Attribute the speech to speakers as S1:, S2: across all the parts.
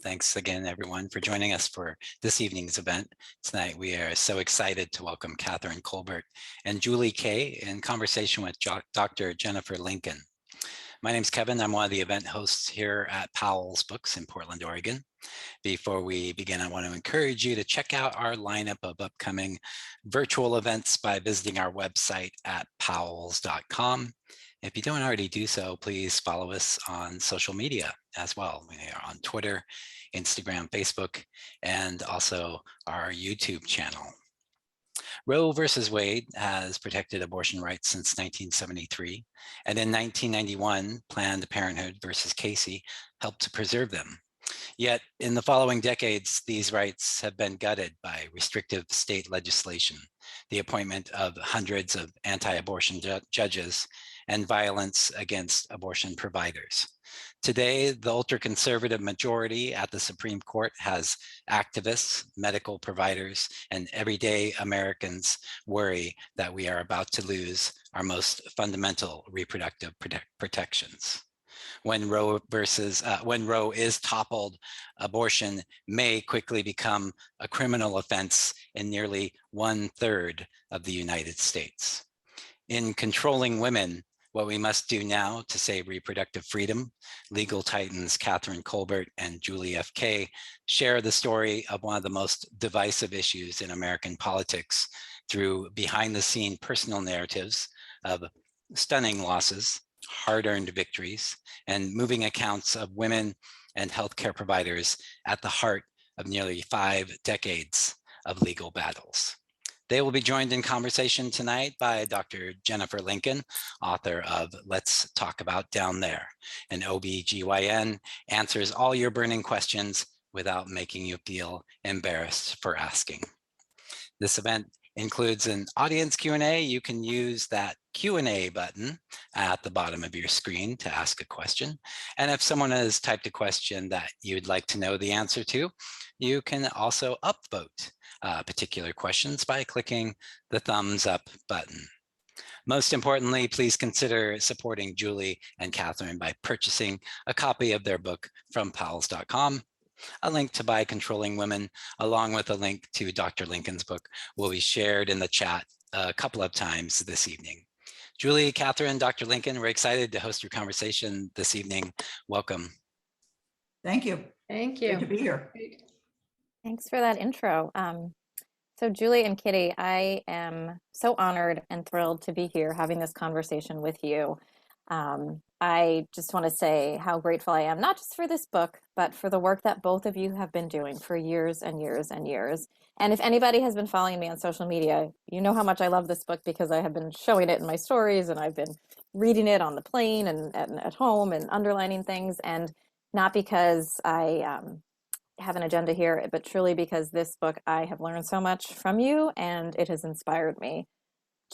S1: Thanks again, everyone, for joining us for this evening's event. Tonight, we are so excited to welcome Catherine Colbert and Julie Kay in conversation with Dr. Jennifer Lincoln. My name's Kevin. I'm one of the event hosts here at Powell's Books in Portland, Oregon. Before we begin, I want to encourage you to check out our lineup of upcoming virtual events by visiting our website at powells.com. If you don't already do so, please follow us on social media as well. We are on Twitter, Instagram, Facebook, and also our YouTube channel. Roe versus Wade has protected abortion rights since 1973, and in 1991, Planned Parenthood versus Casey helped to preserve them. Yet in the following decades, these rights have been gutted by restrictive state legislation, the appointment of hundreds of anti-abortion judges, and violence against abortion providers. Today, the ultra-conservative majority at the Supreme Court has activists, medical providers, and everyday Americans worry that we are about to lose our most fundamental reproductive protections. When Roe is toppled, abortion may quickly become a criminal offense in nearly 1/3 of the United States. In Controlling Women, What We Must Do Now to Save Reproductive Freedom, legal titans Catherine Colbert and Julie F. Kay share the story of one of the most divisive issues in American politics through behind-the-scene personal narratives of stunning losses, hard-earned victories, and moving accounts of women and healthcare providers at the heart of nearly 5 decades of legal battles. They will be joined in conversation tonight by Dr. Jennifer Lincoln, author of Let's Talk About Down There. An OBGYN answers all your burning questions without making you feel embarrassed for asking. This event includes an audience Q&A. You can use that Q&A button at the bottom of your screen to ask a question. And if someone has typed a question that you'd like to know the answer to, you can also upvote particular questions by clicking the thumbs up button. Most importantly, please consider supporting Julie and Catherine by purchasing a copy of their book from powells.com. A link to buy Controlling Women, along with a link to Dr. Lincoln's book, will be shared in the chat a couple of times this evening. Julie, Catherine, Dr. Lincoln, we're excited to host your conversation this evening. Welcome.
S2: Thank you.
S3: Thank you.
S2: Good to be here.
S4: Thanks for that intro. So Julie and Kitty, I am so honored and thrilled to be here having this conversation with you. I just want to say how grateful I am, not just for this book, but for the work that both of you have been doing for years and years and years. And if anybody has been following me on social media, you know how much I love this book because I have been showing it in my stories and I've been reading it on the plane and at home and underlining things. And not because I have an agenda here, but truly because this book, I have learned so much from you and it has inspired me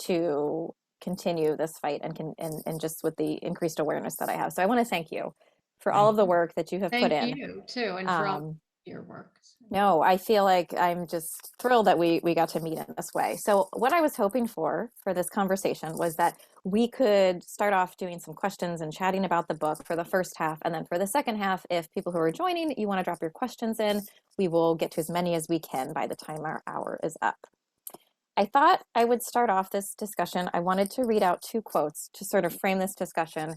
S4: to continue this fight and just with the increased awareness that I have. So I want to thank you for all of the work that you have put in.
S3: Thank you too, and for all your work.
S4: No, I feel like I'm just thrilled that we got to meet in this way. So what I was hoping for this conversation was that we could start off doing some questions and chatting about the book for the first half. And then for the second half, if people who are joining, you want to drop your questions in, we will get to as many as we can by the time our hour is up. I thought I would start off this discussion. I wanted to read out 2 quotes to sort of frame this discussion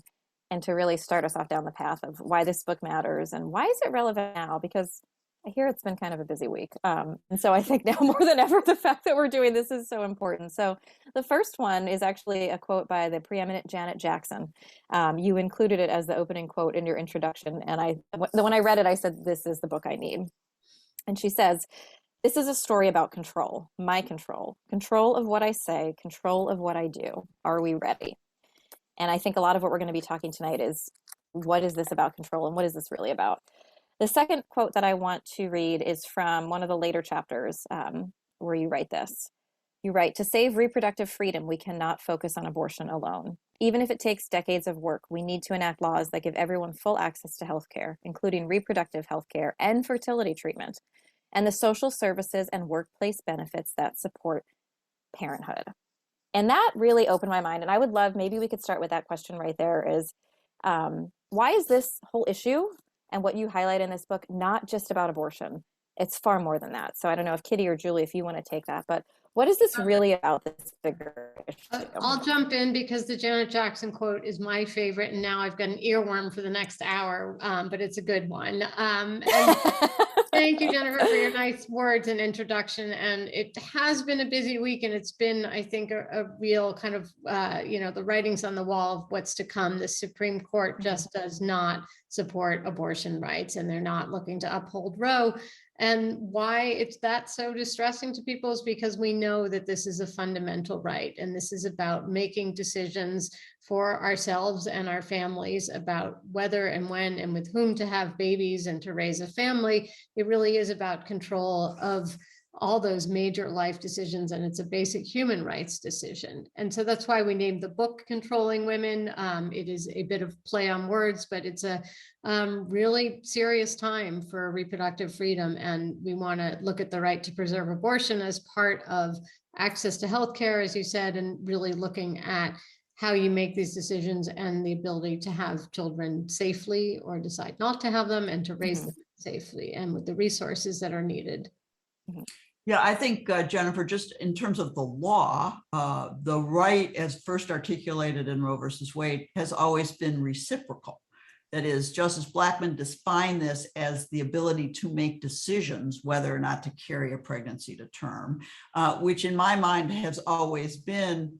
S4: and to really start us off down the path of why this book matters and why is it relevant now? Because I hear it's been kind of a busy week. And so I think now more than ever, the fact that we're doing this is so important. So the first one is actually a quote by the preeminent Janet Jackson. You included it as the opening quote in your introduction. And when I read it, I said, this is the book I need. And she says, "This is a story about control, my control of what I say, control of what I do. Are we ready?" And I think a lot of what we're going to be talking tonight is, what is this about control and what is this really about? The second quote that I want to read is from one of the later chapters where you write this. You write, "To save reproductive freedom, we cannot focus on abortion alone. Even if it takes decades of work, we need to enact laws that give everyone full access to healthcare, including reproductive healthcare and fertility treatment, and the social services and workplace benefits that support parenthood." And that really opened my mind. And I would love, maybe we could start with that question right there is, why is this whole issue and what you highlight in this book, not just about abortion. It's far more than that. So I don't know if Kitty or Julie, if you want to take that, but what is this really about, this bigger issue?
S3: I'll jump in because the Janet Jackson quote is my favorite, and now I've got an earworm for the next hour, but it's a good one. And thank you, Jennifer, for your nice words and introduction. And it has been a busy week, and it's been, I think, a real kind of, the writings on the wall of what's to come. The Supreme Court just does not support abortion rights, and they're not looking to uphold Roe. And why it's that so distressing to people is because we know that this is a fundamental right. And this is about making decisions for ourselves and our families about whether and when and with whom to have babies and to raise a family. It really is about control of all those major life decisions, and it's a basic human rights decision. And so that's why we named the book Controlling Women. It is a bit of play on words, but it's a really serious time for reproductive freedom. And we want to look at the right to preserve abortion as part of access to healthcare, as you said, and really looking at how you make these decisions and the ability to have children safely or decide not to have them, and to raise them safely and with the resources that are needed.
S2: Yeah, I think, Jennifer, just in terms of the law, the right as first articulated in Roe versus Wade has always been reciprocal. That is, Justice Blackmun defined this as the ability to make decisions whether or not to carry a pregnancy to term, which in my mind has always been,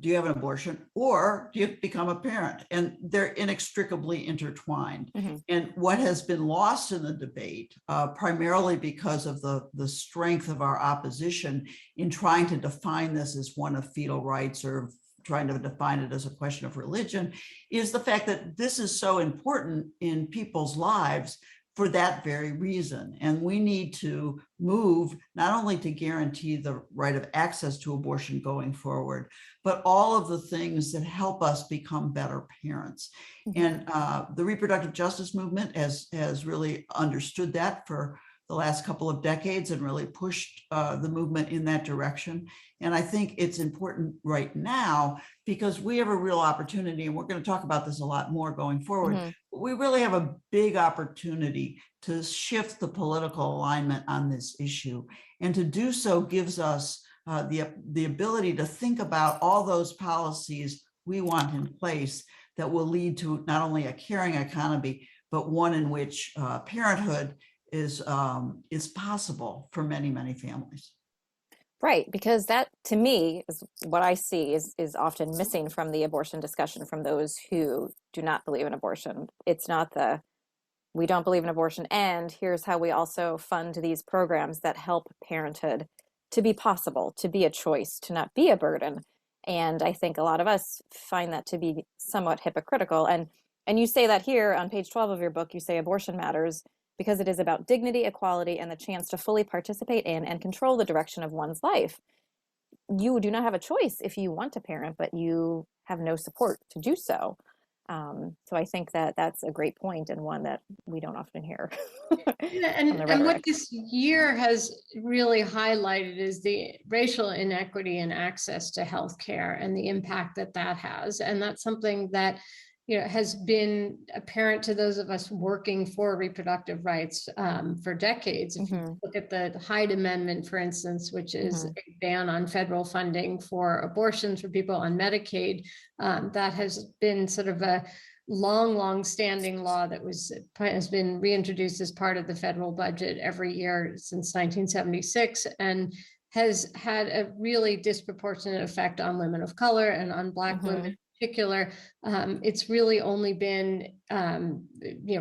S2: do you have an abortion or do you become a parent? And they're inextricably intertwined. And what has been lost in the debate, primarily because of the strength of our opposition in trying to define this as one of fetal rights or trying to define it as a question of religion, is the fact that this is so important in people's lives for that very reason. And we need to move not only to guarantee the right of access to abortion going forward, but all of the things that help us become better parents. And the reproductive justice movement has really understood that for the last couple of decades and really pushed the movement in that direction. And I think it's important right now because we have a real opportunity, and we're going to talk about this a lot more going forward. We really have a big opportunity to shift the political alignment on this issue. And to do so gives us the ability to think about all those policies we want in place that will lead to not only a caring economy, but one in which parenthood is possible for many, many families.
S4: Right, because that, to me, is what I see is often missing from the abortion discussion from those who do not believe in abortion. It's not we don't believe in abortion, and here's how we also fund these programs that help parenthood to be possible, to be a choice, to not be a burden. And I think a lot of us find that to be somewhat hypocritical. And you say that here on page 12 of your book, you say abortion matters because it is about dignity, equality, and the chance to fully participate in and control the direction of one's life. You do not have a choice if you want to parent, but you have no support to do so. So I think that that's a great point, and one that we don't often hear.
S3: And what this year has really highlighted is the racial inequity in access to healthcare and the impact that that has. And that's something that has been apparent to those of us working for reproductive rights for decades. If you look at the Hyde Amendment, for instance, which is a ban on federal funding for abortions for people on Medicaid, that has been sort of a long standing law that has been reintroduced as part of the federal budget every year since 1976, and has had a really disproportionate effect on women of color and on Black women in particular. It's really only been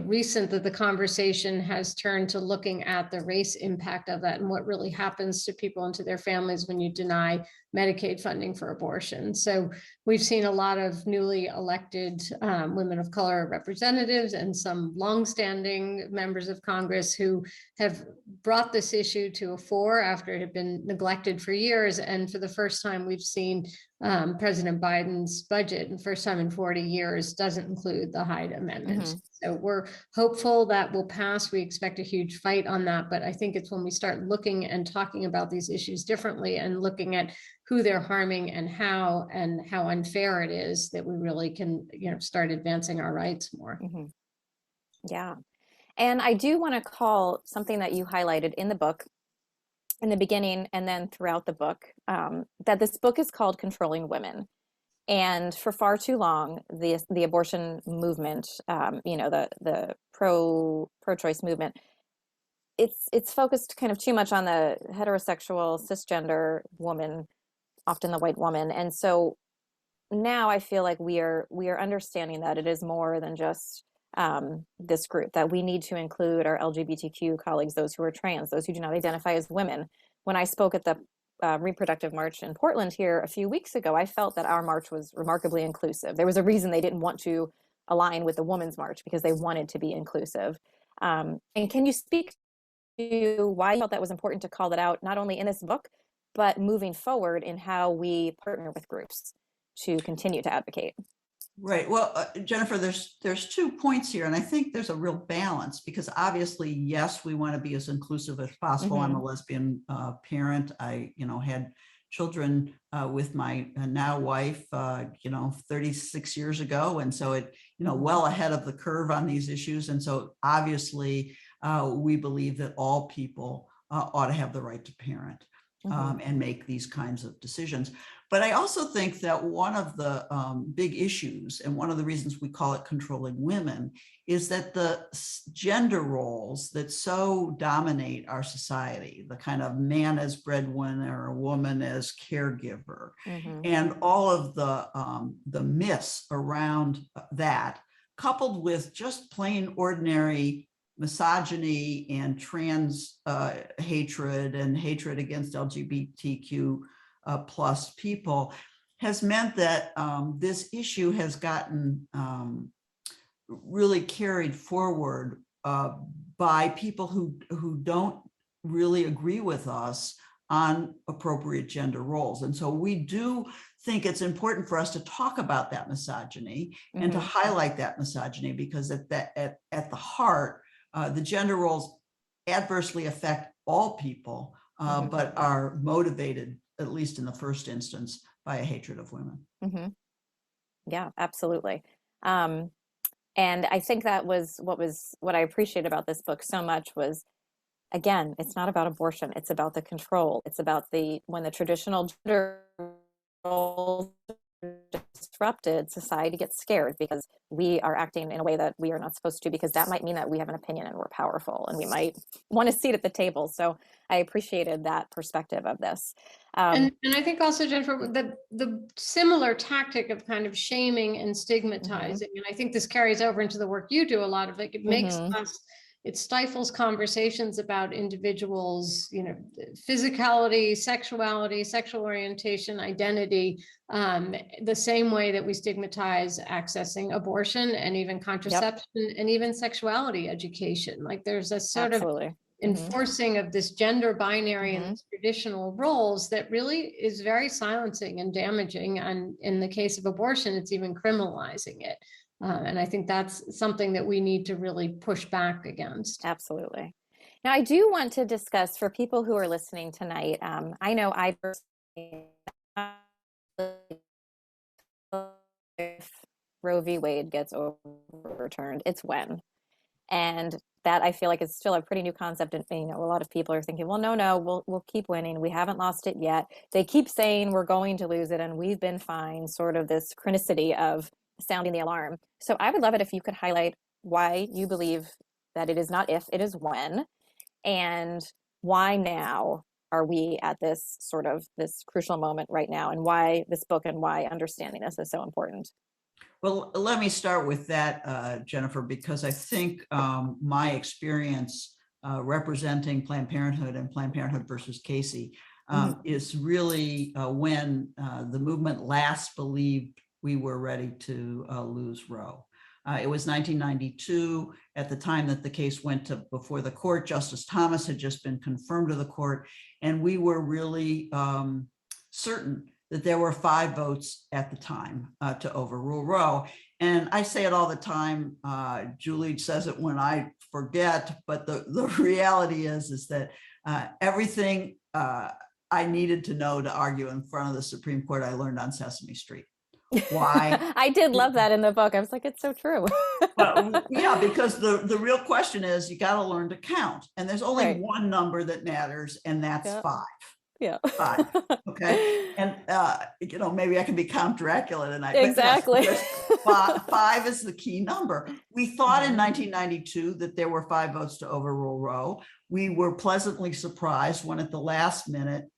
S3: recent that the conversation has turned to looking at the race impact of that and what really happens to people and to their families when you deny Medicaid funding for abortion. So we've seen a lot of newly elected women of color representatives and some longstanding members of Congress who have brought this issue to a fore after it had been neglected for years. And for the first time, we've seen President Biden's budget, and first time in 40 years, doesn't include the Hyde Amendment. So we're hopeful that will pass. We expect a huge fight on that, but I think it's when we start looking and talking about these issues differently and looking at who they're harming and how unfair it is that we really can start advancing our rights more.
S4: Yeah. And I do want to call something that you highlighted in the book, in the beginning and then throughout the book, that this book is called Controlling Women. And for far too long, the abortion movement, the pro-choice movement, it's focused kind of too much on the heterosexual cisgender woman, often the white woman. And so now I feel like we are understanding that it is more than just this group, that we need to include our LGBTQ colleagues, those who are trans, those who do not identify as women. When I spoke at the reproductive march in Portland here a few weeks ago, I felt that our march was remarkably inclusive. There was a reason they didn't want to align with the Women's March, because they wanted to be inclusive. And can you speak to why you felt that was important to call that out, not only in this book, but moving forward in how we partner with groups to continue to advocate?
S2: Right. Well, Jennifer, there's 2 points here, and I think there's a real balance, because obviously, yes, we want to be as inclusive as possible. I'm a lesbian parent. I, had children with my now wife, 36 years ago, and so it, well ahead of the curve on these issues. And so obviously, we believe that all people ought to have the right to parent. And make these kinds of decisions. But I also think that one of the big issues, and one of the reasons we call it Controlling Women, is that the gender roles that so dominate our society, the kind of man as breadwinner, a woman as caregiver, and all of the myths around that, coupled with just plain ordinary misogyny and trans hatred and hatred against LGBTQ plus people, has meant that this issue has gotten really carried forward by people who don't really agree with us on appropriate gender roles. And so we do think it's important for us to talk about that misogyny and to highlight that misogyny, because at the heart, the gender roles adversely affect all people, but are motivated, at least in the first instance, by a hatred of women.
S4: Yeah, absolutely. And I think that was what I appreciate about this book so much was, again, it's not about abortion. It's about the control. It's about when the traditional gender roles are disrupted, society gets scared because we are acting in a way that we are not supposed to, because that might mean that we have an opinion and we're powerful and we might want a seat at the table. So I appreciated that perspective of this.
S3: And I think also, Jennifer, the similar tactic of kind of shaming and stigmatizing, and I think this carries over into the work you do a lot of, like, it makes us, it stifles conversations about individuals, physicality, sexuality, sexual orientation, identity, the same way that we stigmatize accessing abortion and even contraception and even sexuality education. Like, there's a sort of enforcing of this gender binary and traditional roles that really is very silencing and damaging. And in the case of abortion, it's even criminalizing it. And I think that's something that we need to really push back against.
S4: Absolutely. Now, I do want to discuss, for people who are listening tonight, I know I personally, if Roe v. Wade gets overturned, it's when. And that, I feel like, is still a pretty new concept. And a lot of people are thinking, well, no, we'll keep winning. We haven't lost it yet. They keep saying we're going to lose it, and we've been fine, sort of this chronicity of sounding the alarm. So I would love it if you could highlight why you believe that it is not if, it is when, and why now are we at this crucial moment right now, and why this book and why understanding this is so important.
S2: Well, let me start with that, Jennifer, because I think my experience representing Planned Parenthood and Planned Parenthood versus Casey is really when the movement last believed we were ready to lose Roe. It was 1992. At the time that the case went before the court, Justice Thomas had just been confirmed to the court, and we were really certain that there were 5 votes at the time to overrule Roe. And I say it all the time. Julie says it when I forget, but the reality is that everything I needed to know to argue in front of the Supreme Court, I learned on Sesame Street. Why?
S4: I did love that in the book. I was like, it's so true.
S2: Yeah, because the real question is you got to learn to count. And there's only
S4: Right.
S2: one number that matters, and that's
S4: Yeah.
S2: 5.
S4: Yeah.
S2: 5. Okay. And, maybe I can be Count Dracula tonight. But
S4: Exactly.
S2: yes, 5 is the key number. We thought in 1992 that there were 5 votes to overrule Roe. We were pleasantly surprised when at the last minute,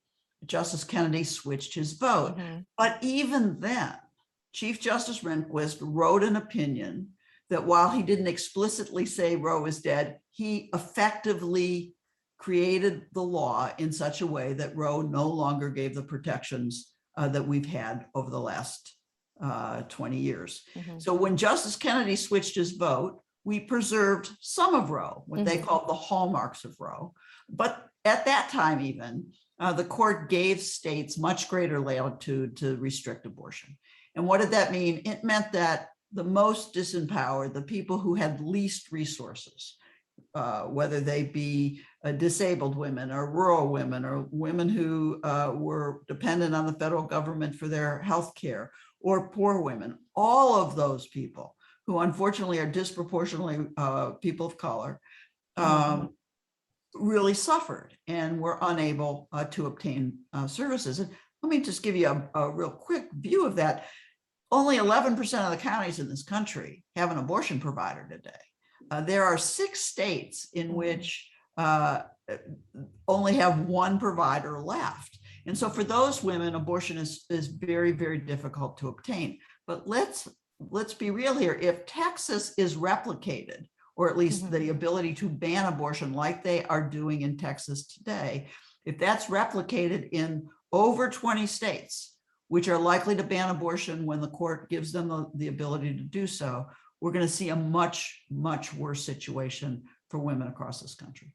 S2: Justice Kennedy switched his vote. But even then, Chief Justice Rehnquist wrote an opinion that while he didn't explicitly say Roe is dead, he effectively created the law in such a way that Roe no longer gave the protections that we've had over the last 20 years. So when Justice Kennedy switched his vote, we preserved some of Roe, what they called the hallmarks of Roe. But at that time, even, the court gave states much greater latitude to restrict abortion. And what did that mean? It meant that the most disempowered, the people who had least resources, whether they be disabled women or rural women or women who were dependent on the federal government for their health care, or poor women, all of those people who unfortunately are disproportionately people of color, really suffered and were unable to obtain services. And let me just give you a real quick view of that. Only 11% of the counties in this country have an abortion provider today. There are 6 states in which only have one provider left. And so for those women, abortion is very, very difficult to obtain. But let's be real here. If Texas is replicated, or at least the ability to ban abortion like they are doing in Texas today, if that's replicated in over 20 states, which are likely to ban abortion when the court gives them the ability to do so, we're going to see a much, much worse situation for women across this country.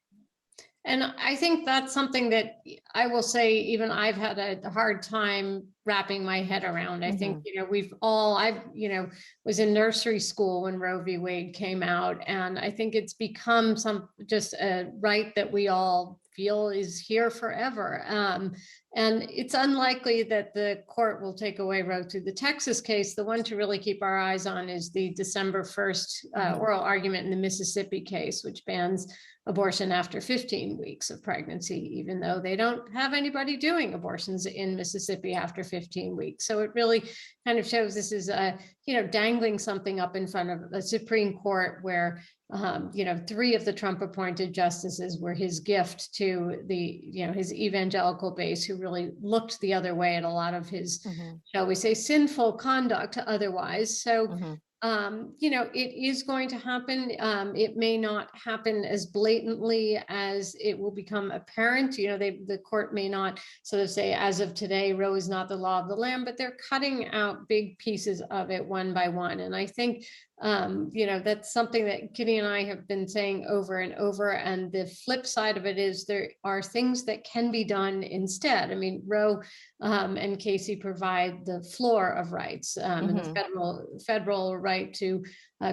S3: And I think that's something that I will say, even I've had a hard time wrapping my head around. I think, was in nursery school when Roe v. Wade came out. And I think it's become just a right that we all feel is here forever. And it's unlikely that the court will take away Roe through the Texas case. The one to really keep our eyes on is the December 1st oral argument in the Mississippi case, which bans abortion after 15 weeks of pregnancy, even though they don't have anybody doing abortions in Mississippi after 15 weeks. So it really kind of shows this is, dangling something up in front of the Supreme Court where, 3 of the Trump appointed justices were his gift to his evangelical base, who really looked the other way at a lot of his, shall we say, sinful conduct otherwise. So it is going to happen. It may not happen as blatantly as it will become apparent. The court may not sort of say, as of today, Roe is not the law of the land, but they're cutting out big pieces of it one by one. And I think, that's something that Kitty and I have been saying over and over. And the flip side of it is there are things that can be done instead. I mean, Roe and Casey provide the floor of rights, and the federal right to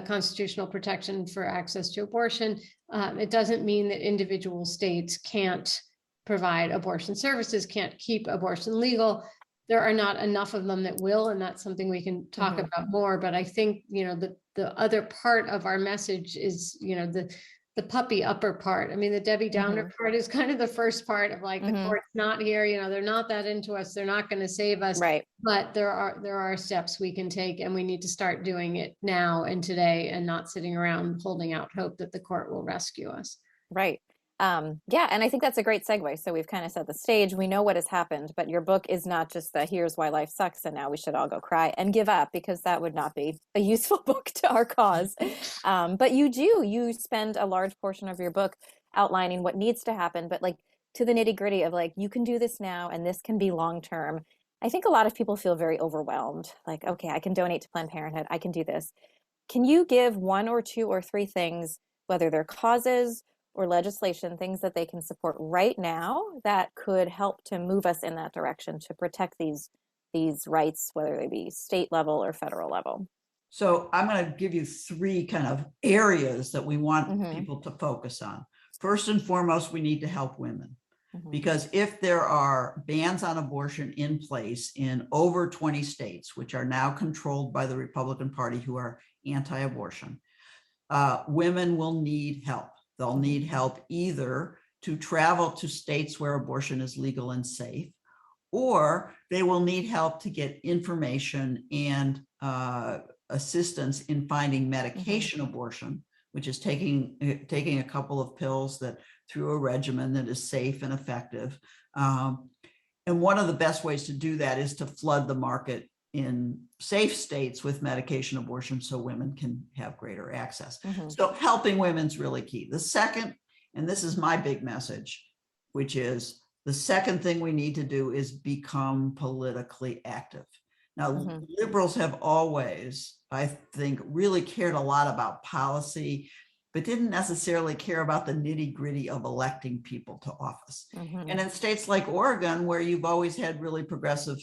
S3: constitutional protection for access to abortion. It doesn't mean that individual states can't provide abortion services, can't keep abortion legal. There are not enough of them that will, and that's something we can talk about more. But I think, the other part of our message is, the puppy upper part. I mean, the Debbie Downer part is kind of the first part of like, the court's not here, they're not that into us. They're not going to save us.
S4: Right.
S3: But there are steps we can take, and we need to start doing it now and today, and not sitting around holding out hope that the court will rescue us.
S4: Right. And I think that's a great segue. So we've kind of set the stage. We know what has happened, but your book is not just the here's why life sucks and now we should all go cry and give up, because that would not be a useful book to our cause. But you spend a large portion of your book outlining what needs to happen, but like to the nitty gritty of like, you can do this now and this can be long term. I think a lot of people feel very overwhelmed. Like, okay, I can donate to Planned Parenthood. I can do this. Can you give 1 or 2 or 3 things, whether they're causes or legislation, things that they can support right now that could help to move us in that direction to protect these rights, whether they be state level or federal level?
S2: So I'm going to give you 3 kind of areas that we want people to focus on. First and foremost, we need to help women. Because if there are bans on abortion in place in over 20 states, which are now controlled by the Republican Party, who are anti-abortion, women will need help. They'll need help either to travel to states where abortion is legal and safe, or they will need help to get information and assistance in finding medication abortion, which is taking a couple of pills that through a regimen that is safe and effective. And one of the best ways to do that is to flood the market in safe states with medication abortion so women can have greater access. So helping women's really key. The second, and this is my big message, which is the second thing we need to do is become politically active. Now, liberals have always, I think, really cared a lot about policy, but didn't necessarily care about the nitty gritty of electing people to office. And in states like Oregon, where you've always had really progressive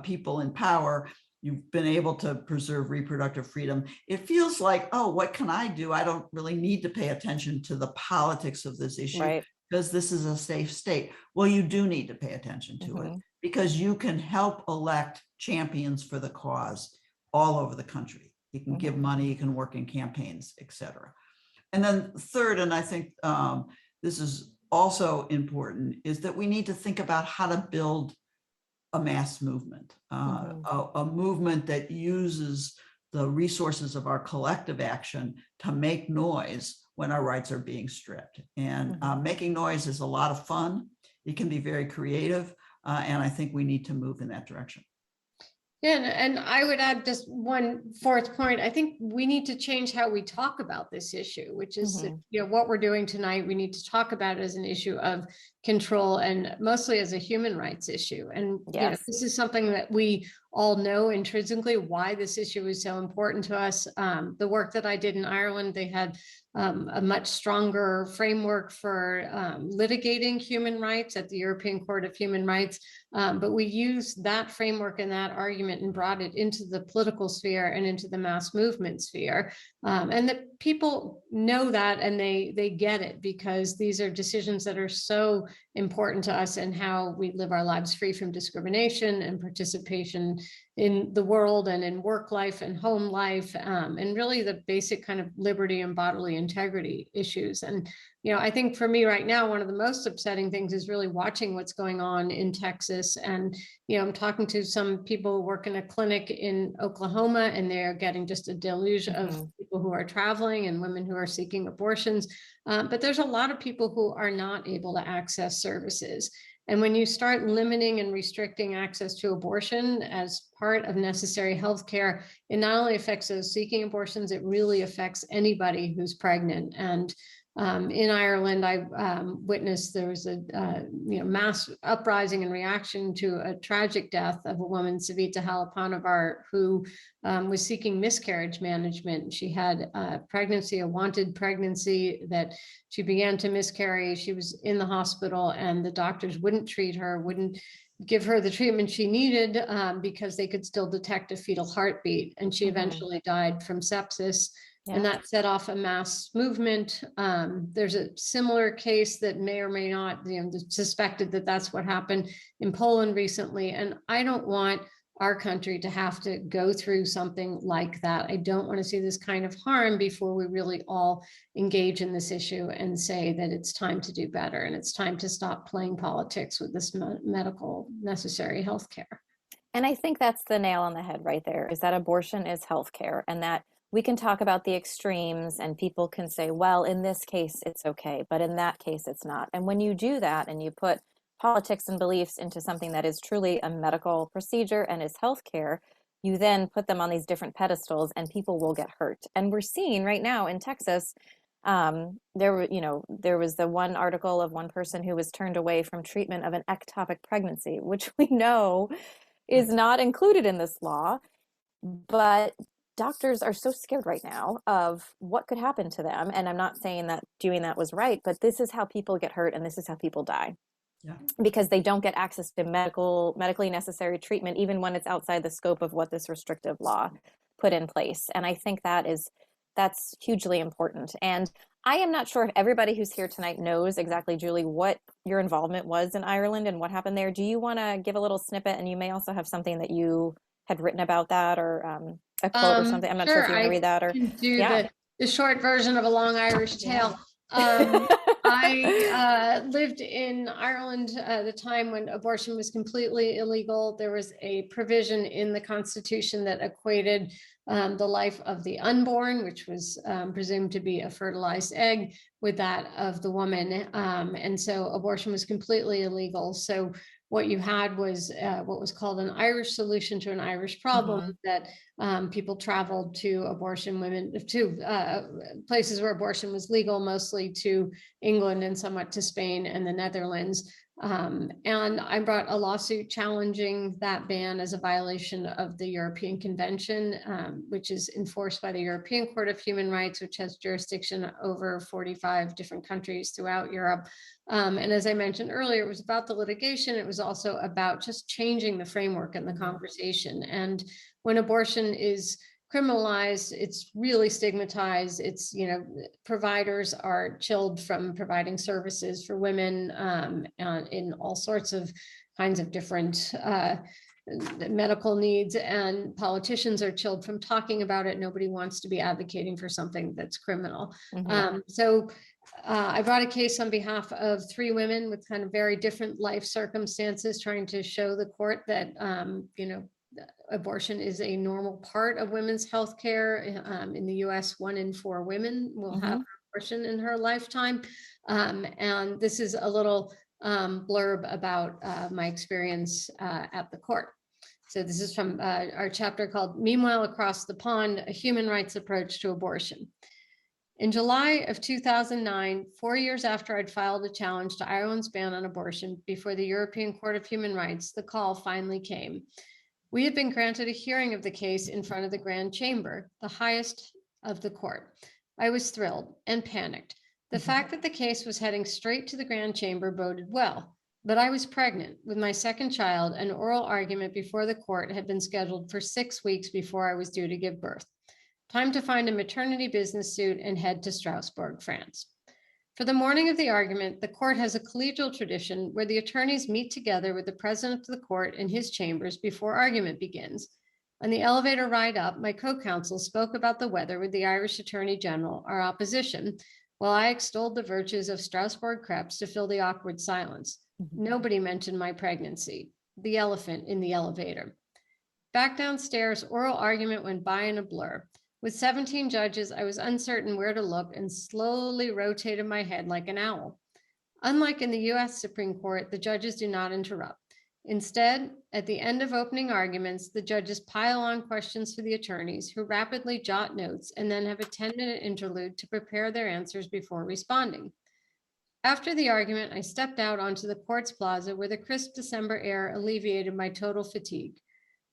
S2: people in power, you've been able to preserve reproductive freedom. It feels like, oh, what can I do? I don't really need to pay attention to the politics of this issue because this is a safe state. Well, you do need to pay attention to it because you can help elect champions for the cause all over the country. You can give money, you can work in campaigns, et cetera. And then third, and I think this is also important, is that we need to think about how to build a mass movement, a movement that uses the resources of our collective action to make noise when our rights are being stripped. And making noise is a lot of fun. It can be very creative. And I think we need to move in that direction.
S3: Yeah, and I would add just one fourth point. I think we need to change how we talk about this issue, which is that, what we're doing tonight. We need to talk about it as an issue of control and mostly as a human rights issue. And this is something that we all know intrinsically why this issue is so important to us. The work that I did in Ireland, they had a much stronger framework for litigating human rights at the European Court of Human Rights. But we used that framework and that argument and brought it into the political sphere and into the mass movement sphere. And that people know that and they get it because these are decisions that are so important to us and how we live our lives free from discrimination and participation in the world and in work life and home life, and really the basic kind of liberty and bodily integrity issues. And, I think for me right now, one of the most upsetting things is really watching what's going on in Texas. And, I'm talking to some people who work in a clinic in Oklahoma, and they're getting just a deluge of people who are traveling and women who are seeking abortions. But there's a lot of people who are not able to access services. And when you start limiting and restricting access to abortion as part of necessary healthcare, it not only affects those seeking abortions, it really affects anybody who's pregnant. And in Ireland, I witnessed there was a mass uprising and reaction to a tragic death of a woman, Savita Halappanavar, who was seeking miscarriage management. She had a pregnancy, a wanted pregnancy that she began to miscarry. She was in the hospital and the doctors wouldn't treat her, wouldn't give her the treatment she needed because they could still detect a fetal heartbeat. And she eventually died from sepsis. And that set off a mass movement. There's a similar case that may or may not, suspected that that's what happened in Poland recently. And I don't want our country to have to go through something like that. I don't want to see this kind of harm before we really all engage in this issue and say that it's time to do better and it's time to stop playing politics with this medical necessary healthcare.
S4: And I think that's the nail on the head right there, is that abortion is healthcare, and that we can talk about the extremes and people can say, well, in this case, it's okay, but in that case, it's not. And when you do that and you put politics and beliefs into something that is truly a medical procedure and is healthcare, you then put them on these different pedestals and people will get hurt. And we're seeing right now in Texas, there was the one article of one person who was turned away from treatment of an ectopic pregnancy, which we know is not included in this law, but doctors are so scared right now of what could happen to them. And I'm not saying that doing that was right, but this is how people get hurt and this is how people die. Because they don't get access to medically necessary treatment, even when it's outside the scope of what this restrictive law put in place. And I think that's hugely important. And I am not sure if everybody who's here tonight knows exactly, Julie, what your involvement was in Ireland and what happened there. Do you want to give a little snippet? And you may also have something that you had written about that, or a quote or something. I'm not sure if you want to read that, or
S3: can do
S4: yeah.
S3: the short version of a long Irish tale. I lived in Ireland at a time when abortion was completely illegal. There was a provision in the Constitution that equated the life of the unborn, which was presumed to be a fertilized egg, with that of the woman. And so abortion was completely illegal. So what you had was what was called an Irish solution to an Irish problem, that people traveled to places where abortion was legal, mostly to England and somewhat to Spain and the Netherlands. And I brought a lawsuit challenging that ban as a violation of the European Convention, which is enforced by the European Court of Human Rights, which has jurisdiction over 45 different countries throughout Europe. And as I mentioned earlier, it was about the litigation. It was also about just changing the framework and the conversation. And when abortion is criminalized, it's really stigmatized. It's, providers are chilled from providing services for women in all sorts of kinds of different medical needs, and politicians are chilled from talking about it. Nobody wants to be advocating for something that's criminal. So I brought a case on behalf of 3 women with kind of very different life circumstances, trying to show the court that, abortion is a normal part of women's health care. In the US, 1 in 4 women will have abortion in her lifetime. And this is a little blurb about my experience at the court. So this is from our chapter called Meanwhile Across the Pond, A Human Rights Approach to Abortion. In July of 2009, 4 years after I'd filed a challenge to Ireland's ban on abortion before the European Court of Human Rights, the call finally came. We had been granted a hearing of the case in front of the Grand Chamber, the highest of the court. I was thrilled and panicked. The fact that the case was heading straight to the Grand Chamber boded well, but I was pregnant with my 2nd child. An oral argument before the court had been scheduled for 6 weeks before I was due to give birth. Time to find a maternity business suit and head to Strasbourg, France. For the morning of the argument, the court has a collegial tradition where the attorneys meet together with the president of the court in his chambers before argument begins. On the elevator ride up, my co-counsel spoke about the weather with the Irish Attorney General, our opposition, while I extolled the virtues of Strasbourg crepes to fill the awkward silence. Nobody mentioned my pregnancy, the elephant in the elevator. Back downstairs, oral argument went by in a blur. With 17 judges, I was uncertain where to look and slowly rotated my head like an owl. Unlike in the US Supreme Court, the judges do not interrupt. Instead, at the end of opening arguments, the judges pile on questions for the attorneys, who rapidly jot notes and then have a 10-minute interlude to prepare their answers before responding. After the argument, I stepped out onto the court's plaza where the crisp December air alleviated my total fatigue.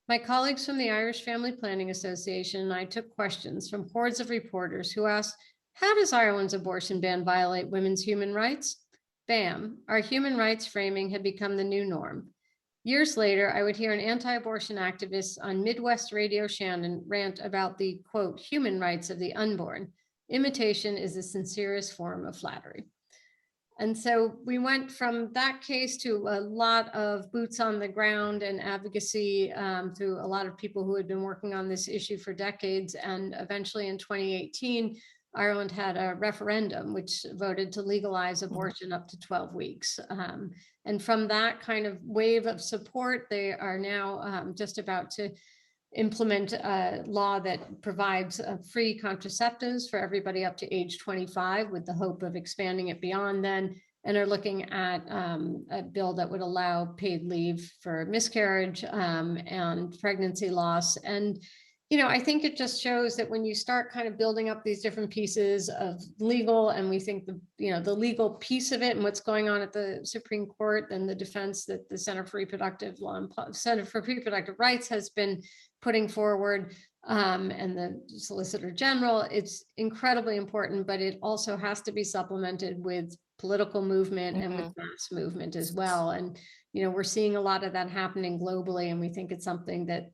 S3: My colleagues from the Irish Family Planning Association and I took questions from hordes of reporters who asked, how does Ireland's abortion ban violate women's human rights? Bam, our human rights framing had become the new norm. Years later, I would hear an anti-abortion activist on Midwest Radio Shannon rant about the, quote, human rights of the unborn. Imitation is the sincerest form of flattery. And so we went from that case to a lot of boots on the ground and advocacy through a lot of people who had been working on this issue for decades. And eventually in 2018, Ireland had a referendum which voted to legalize abortion up to 12 weeks. And from that kind of wave of support, they are now just about to implement a law that provides free contraceptives for everybody up to age 25, with the hope of expanding it beyond then, and are looking at a bill that would allow paid leave for miscarriage and pregnancy loss. And I think it just shows that when you start kind of building up these different pieces of legal, and we think the legal piece of it and what's going on at the Supreme Court and the defense that the Center for Reproductive Rights has been putting forward, and the Solicitor General, it's incredibly important, but it also has to be supplemented with political movement and with mass movement as well. And we're seeing a lot of that happening globally, and we think it's something that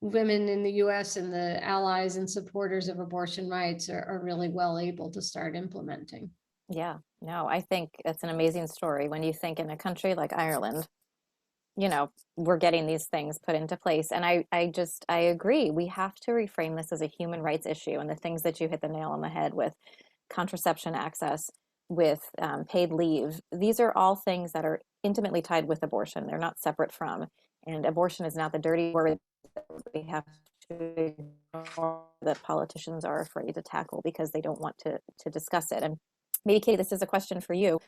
S3: women in the US and the allies and supporters of abortion rights are really well able to start implementing.
S4: Yeah, no, I think it's an amazing story when you think in a country like Ireland, we're getting these things put into place. And I agree. We have to reframe this as a human rights issue. And the things that you hit the nail on the head with contraception access, with paid leave, these are all things that are intimately tied with abortion. They're not separate from. And abortion is not the dirty word that we have to ignore, that politicians are afraid to tackle because they don't want to discuss it. And maybe, Katie, this is a question for you.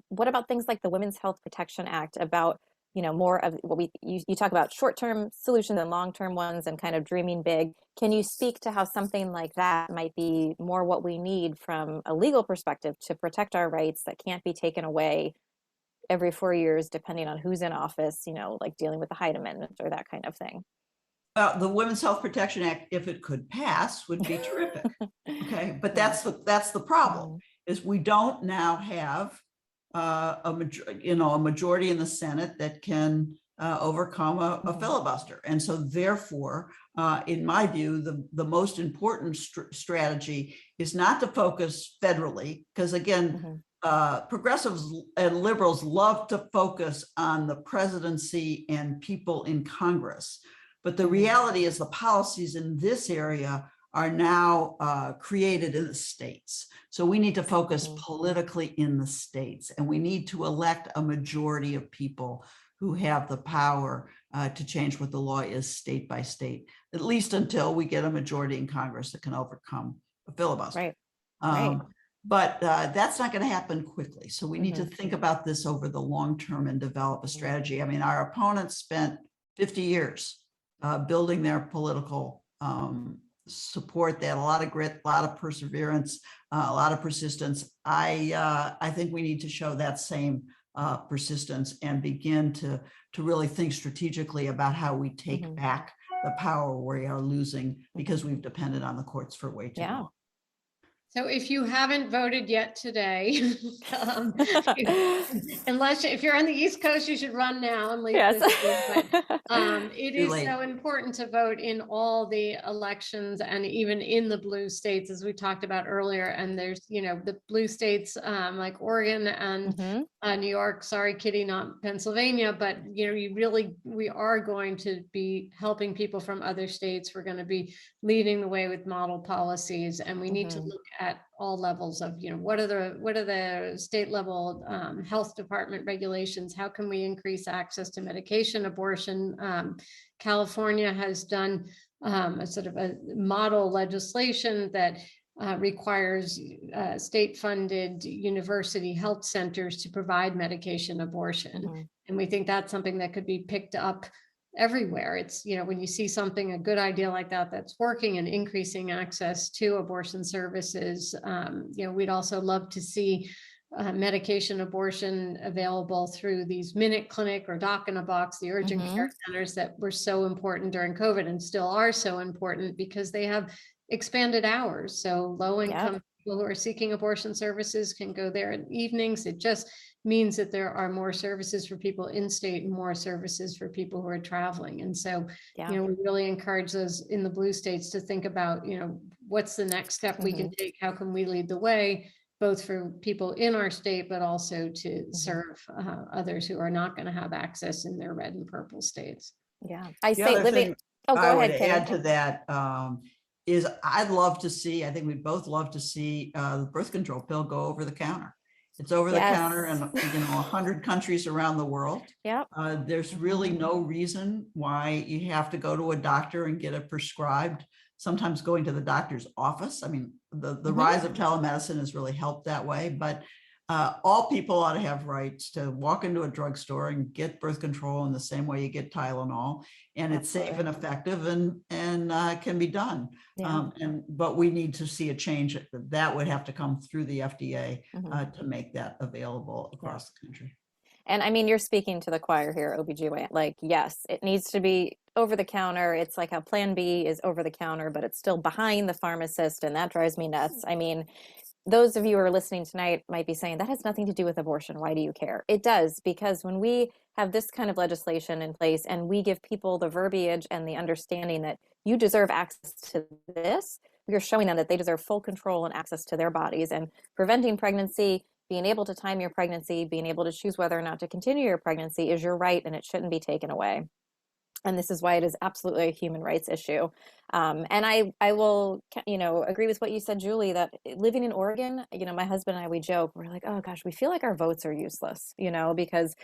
S4: What about things like the Women's Health Protection Act, about more of what you talk about short-term solutions and long-term ones and kind of dreaming big. Can you speak to how something like that might be more what we need from a legal perspective to protect our rights that can't be taken away every 4 years, depending on who's in office, like dealing with the Hyde Amendment or that kind of thing?
S2: The Women's Health Protection Act, if it could pass, would be terrific. Okay, but that's the problem, is we don't now have a majority in the Senate that can overcome a filibuster. And so therefore, in my view, the most important strategy is not to focus federally, because again, progressives and liberals love to focus on the presidency and people in Congress. But the reality is the policies in this area are now created in the states. So we need to focus politically in the states, and we need to elect a majority of people who have the power to change what the law is state by state, at least until we get a majority in Congress that can overcome a filibuster.
S4: Right.
S2: But that's not going to happen quickly. So we need to think about this over the long term and develop a strategy. I mean, our opponents spent 50 years building their political support. They had a lot of grit, a lot of perseverance, a lot of persistence. I think we need to show that same persistence and begin to really think strategically about how we take back the power we are losing because we've depended on the courts for way too long.
S3: So if you haven't voted yet today, unless if you're on the East Coast, you should run now and leave this week. But it is so important to vote in all the elections and even in the blue states, as we talked about earlier. And there's, the blue states like Oregon and New York. Sorry, Kitty, not Pennsylvania. But, we are going to be helping people from other states. We're going to be leading the way with model policies, and we need to look at all levels of, what are the state level health department regulations? How can we increase access to medication abortion? California has done a sort of a model legislation that requires state-funded university health centers to provide medication abortion. And we think that's something that could be picked up everywhere. It's, when you see something, a good idea like that, that's working and increasing access to abortion services, we'd also love to see medication abortion available through these Minute Clinic or Doc in a Box, the urgent care centers that were so important during COVID and still are so important because they have expanded hours. So low-income people who are seeking abortion services can go there in evenings. It just means that there are more services for people in state and more services for people who are traveling. And so, we really encourage those in the blue states to think about, what's the next step we can take? How can we lead the way, both for people in our state, but also to serve others who are not going to have access in their red and purple states.
S4: Yeah, I say living. Oh, go ahead, Kate.
S2: Add to that is I'd love to see, I think we'd both love to see the birth control pill go over the counter. It's over the counter in 100 countries around the world. There's really no reason why you have to go to a doctor and get it prescribed. Sometimes going to the doctor's office. I mean, the rise of telemedicine has really helped that way, but all people ought to have rights to walk into a drugstore and get birth control in the same way you get Tylenol, and it's safe and effective and can be done. But we need to see a change that would have to come through the FDA to make that available across the country.
S4: And I mean, you're speaking to the choir here, OBGYN. Like, yes, it needs to be over the counter. It's like how Plan B is over the counter, but it's still behind the pharmacist, and that drives me nuts. I mean, those of you who are listening tonight might be saying that has nothing to do with abortion. Why do you care? It does, because when we have this kind of legislation in place and we give people the verbiage and the understanding that you deserve access to this, we are showing them that they deserve full control and access to their bodies, and preventing pregnancy, being able to time your pregnancy, being able to choose whether or not to continue your pregnancy is your right, and it shouldn't be taken away. And this is why it is absolutely a human rights issue. And I will, agree with what you said, Julie, that living in Oregon, my husband and I, we joke, we're like, oh gosh, we feel like our votes are useless, because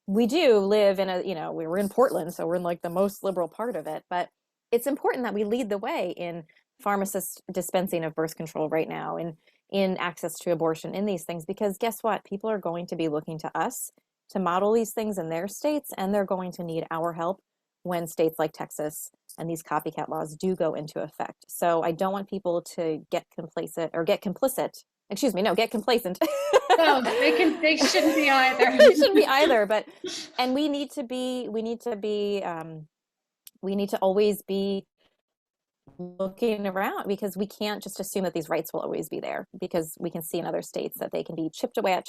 S4: we do live in we're in Portland, so we're in like the most liberal part of it. But it's important that we lead the way in pharmacist dispensing of birth control right now, and in access to abortion, in these things, because guess what? People are going to be looking to us to model these things in their states, and they're going to need our help when states like Texas and these copycat laws do go into effect. So I don't want people to get complacent or get complicit. Excuse me, no, get complacent.
S3: No, they shouldn't be either.
S4: They shouldn't be either. But, and we need to always be looking around, because we can't just assume that these rights will always be there, because we can see in other states that they can be chipped away at,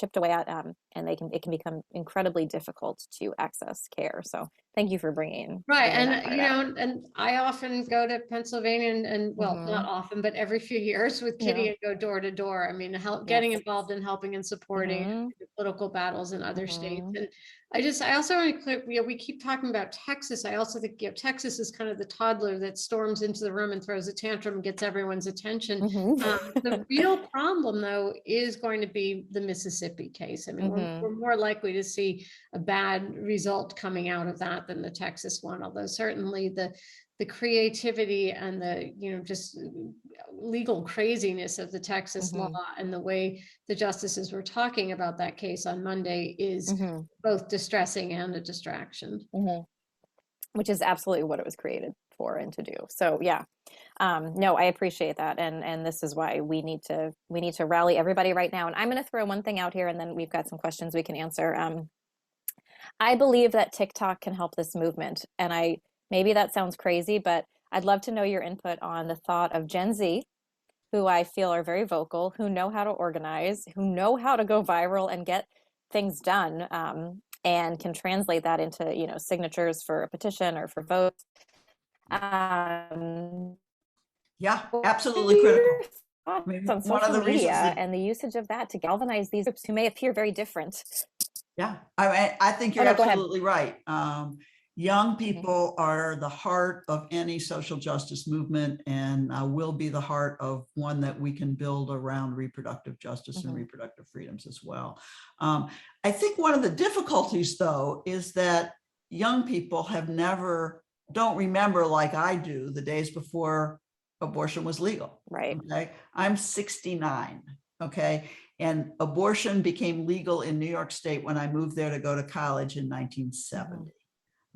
S4: and it can become incredibly difficult to access care. So thank you for bringing
S3: and and I often go to Pennsylvania and well, not often, but every few years with Kitty and go door to door. I mean, getting involved in helping and supporting political battles in other states. And I also want to clear, we keep talking about Texas. I also think Texas is kind of the toddler that storms into the room and throws a tantrum and gets everyone's attention. The real problem, though, is going to be the Mississippi case. I mean, we're more likely to see a bad result coming out of that than the Texas one, although certainly the creativity and the just legal craziness of the Texas law and the way the justices were talking about that case on Monday is both distressing and a distraction.
S4: Which is absolutely what it was created for and to do. So yeah, no, I appreciate that, and this is why we need to rally everybody right now. And I'm going to throw one thing out here, and then we've got some questions we can answer. I believe that TikTok can help this movement, and maybe that sounds crazy, but I'd love to know your input on the thought of Gen Z, who I feel are very vocal, who know how to organize, who know how to go viral and get things done, and can translate that into, signatures for a petition or for votes.
S2: Yeah, absolutely critical.
S4: On social media and the usage of that to galvanize these groups who may appear very different.
S2: Yeah, I think you're absolutely right. Young people are the heart of any social justice movement, and will be the heart of one that we can build around reproductive justice and reproductive freedoms as well. I think one of the difficulties, though, is that young people don't remember, like I do, the days before abortion was legal.
S4: Right.
S2: Okay. I'm 69. Okay. And abortion became legal in New York State when I moved there to go to college in 1970.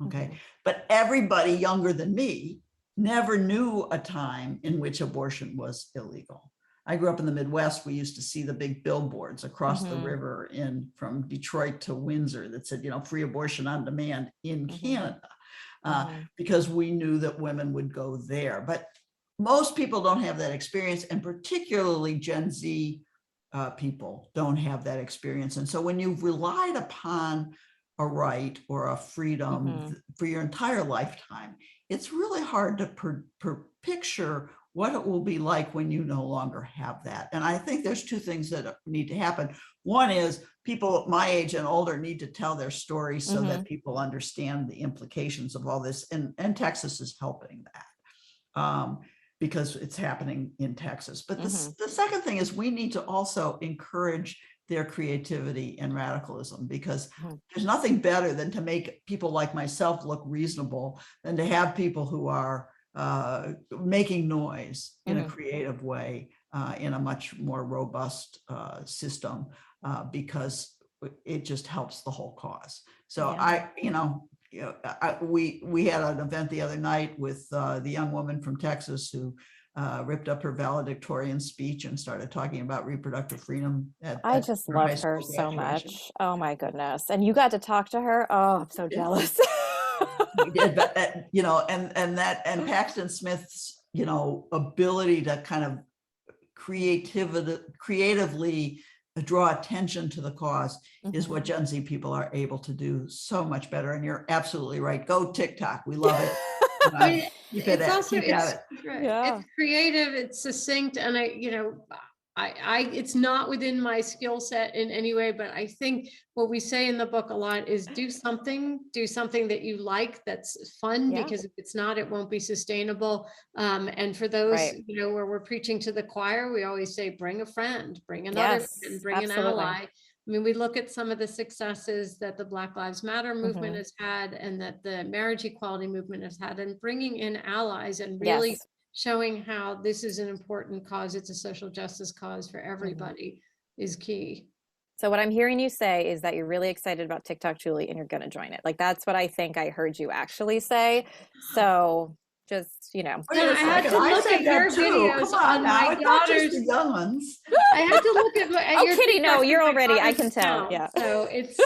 S2: Okay. But everybody younger than me never knew a time in which abortion was illegal. I grew up in the Midwest. We used to see the big billboards across the river from Detroit to Windsor that said, free abortion on demand in Canada, because we knew that women would go there. But most people don't have that experience, and particularly Gen Z people don't have that experience. And so when you've relied upon a right or a freedom for your entire lifetime, it's really hard to picture what it will be like when you no longer have that. And I think there's two things that need to happen. One is people my age and older need to tell their stories so that people understand the implications of all this. And Texas is helping that. Because it's happening in Texas. But the second thing is we need to also encourage their creativity and radicalism, because there's nothing better than to make people like myself look reasonable than to have people who are making noise in a creative way, in a much more robust system, because it just helps the whole cause. So we had an event the other night with the young woman from Texas who ripped up her valedictorian speech and started talking about reproductive freedom.
S4: I just love her so much. Oh my goodness. And you got to talk to her. Oh, I'm so jealous.
S2: We did, but and Paxton Smith's, ability to kind of creatively draw attention to the cause is
S4: Mhm.
S2: what Gen Z people are able to do so much better. And you're absolutely right. Go TikTok. We love it.
S3: I mean,
S2: Keep it
S3: it's also,
S2: keep at it.
S4: Yeah.
S3: it's creative, it's succinct, and it's not within my skill set in any way, but I think what we say in the book a lot is do something that you like, that's fun,
S4: Yeah.
S3: because if it's not, it won't be sustainable. And for those,
S4: Right.
S3: where we're preaching to the choir, we always say, bring a friend, bring another
S4: Yes,
S3: friend, bring
S4: absolutely.
S3: an ally. I mean, we look at some of the successes that the Black Lives Matter movement
S4: Mhm.
S3: has had, and that the marriage equality movement has had, and bringing in allies and really
S4: Yes.
S3: showing how this is an important cause, it's a social justice cause for
S4: Mm-hmm.
S3: everybody, is key.
S4: So what I'm hearing you say is that you're really excited about TikTok, Julie, and you're going to join it. Like, that's what I think I heard you actually say. So just,
S2: Wait
S3: Yeah,
S2: a
S3: I had
S2: second,
S3: to
S2: I
S3: look
S2: said
S3: at your
S2: that too.
S3: videos
S2: Come on
S3: on
S2: now.
S3: my
S2: It's not just
S3: daughter's.
S2: the young ones.
S3: I had to look at
S4: Oh,
S3: your
S4: Kitty, no,
S3: TikToks
S4: you're
S3: on my
S4: already, I
S3: daughter's
S4: can tell.
S3: account.
S4: Yeah.
S3: So it's,